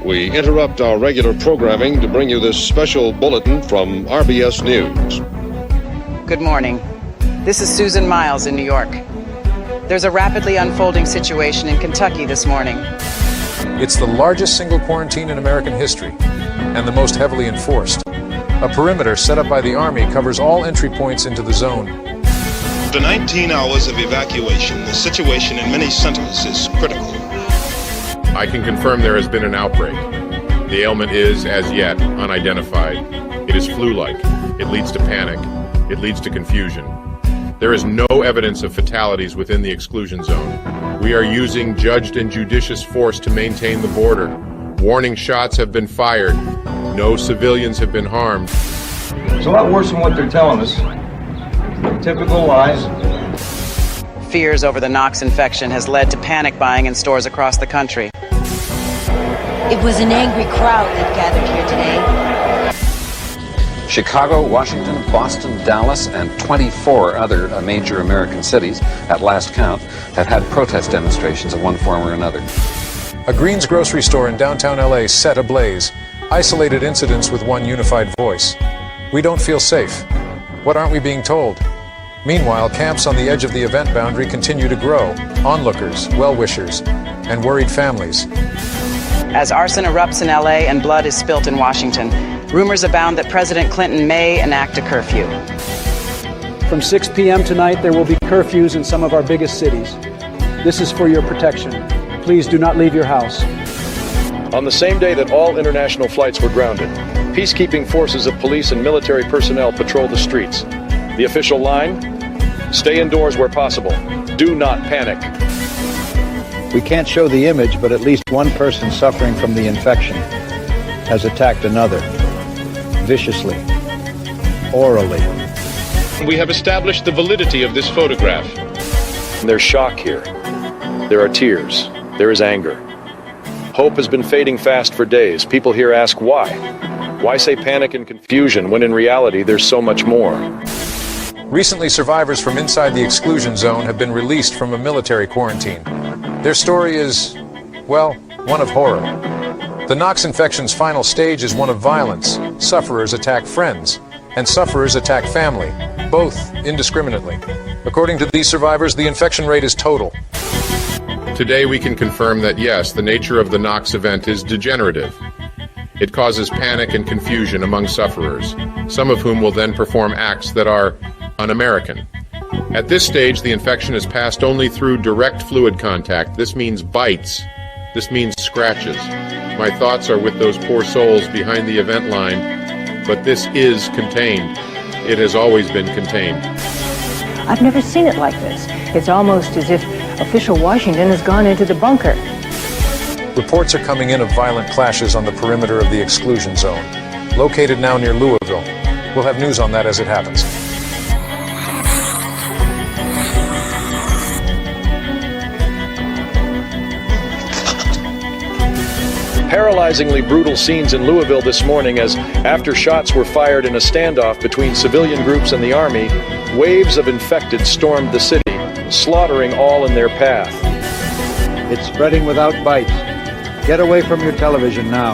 we interrupt our regular programming to bring you this special bulletin from RBS News. Good morning. This is Susan Miles in New York. There's a rapidly unfolding situation in Kentucky this morning. It's the largest single quarantine in American history and the most heavily enforced. A perimeter set up by the Army covers all entry points into the zone. After 19 hours of evacuation, the situation in many centers is critical. I can confirm there has been an outbreak. The ailment is, as yet, unidentified. It is flu-like. It leads to panic. It leads to confusion. There is no evidence of fatalities within the exclusion zone. We are using judged and judicious force to maintain the border. Warning shots have been fired. No civilians have been harmed. It's a lot worse than what they're telling us. Typical lies. Fears over the Knox infection has led to panic buying in stores across the country. It was an angry crowd that gathered here today. Chicago, Washington, Boston, Dallas, and 24 other major American cities, at last count, have had protest demonstrations of one form or another. A Green's grocery store in downtown LA set ablaze. Isolated incidents with one unified voice. We don't feel safe. What aren't we being told? Meanwhile, camps on the edge of the event boundary continue to grow. Onlookers, well-wishers, and worried families. As arson erupts in LA and blood is spilt in Washington, rumors abound that President Clinton may enact a curfew. From 6 p.m. tonight, there will be curfews in some of our biggest cities. This is for your protection. Please do not leave your house. On the same day that all international flights were grounded, peacekeeping forces of police and military personnel patrol the streets. The official line? Stay indoors where possible. Do not panic. We can't show the image, but at least one person suffering from the infection has attacked another. Viciously. Orally. We have established the validity of this photograph. There's shock here. There are tears. There is anger. Hope has been fading fast for days. People here ask why. Why say panic and confusion when in reality there's so much more? Recently, survivors from inside the exclusion zone have been released from a military quarantine. Their story is, well, one of horror. The Knox infection's final stage is one of violence. Sufferers attack friends, and sufferers attack family, both indiscriminately. According to these survivors, the infection rate is total. Today we can confirm that yes, the nature of the Knox event is degenerative. It causes panic and confusion among sufferers, some of whom will then perform acts that are un-American. At this stage, the infection is passed only through direct fluid contact. This means bites. This means scratches. My thoughts are with those poor souls behind the event line, but this is contained. It has always been contained. I've never seen it like this. It's almost as if official Washington has gone into the bunker. Reports are coming in of violent clashes on the perimeter of the exclusion zone, located now near Louisville. We'll have news on that as it happens. Paralyzingly brutal scenes in Louisville this morning as, after shots were fired in a standoff between civilian groups and the Army, waves of infected stormed the city, slaughtering all in their path. It's spreading without bites. Get away from your television now.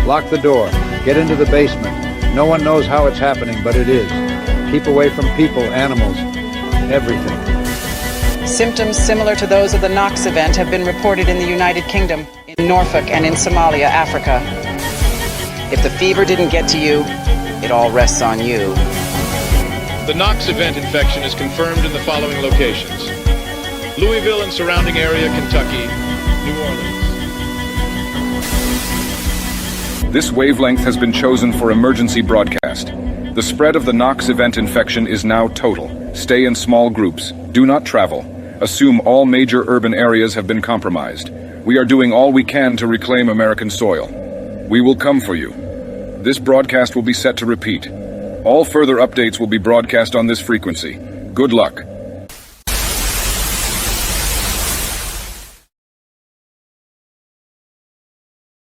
Lock the door. Get into the basement. No one knows how it's happening, but it is. Keep away from people, animals, everything. Symptoms similar to those of the Knox event have been reported in the United Kingdom, in Norfolk, and in Somalia, Africa. If the fever didn't get to you, it all rests on you. The Knox event infection is confirmed in the following locations: Louisville and surrounding area, Kentucky, New Orleans. This wavelength has been chosen for emergency broadcast. The spread of the Knox event infection is now total. Stay in small groups. Do not travel. Assume all major urban areas have been compromised. We are doing all we can to reclaim American soil. We will come for you. This broadcast will be set to repeat. All further updates will be broadcast on this frequency. Good luck.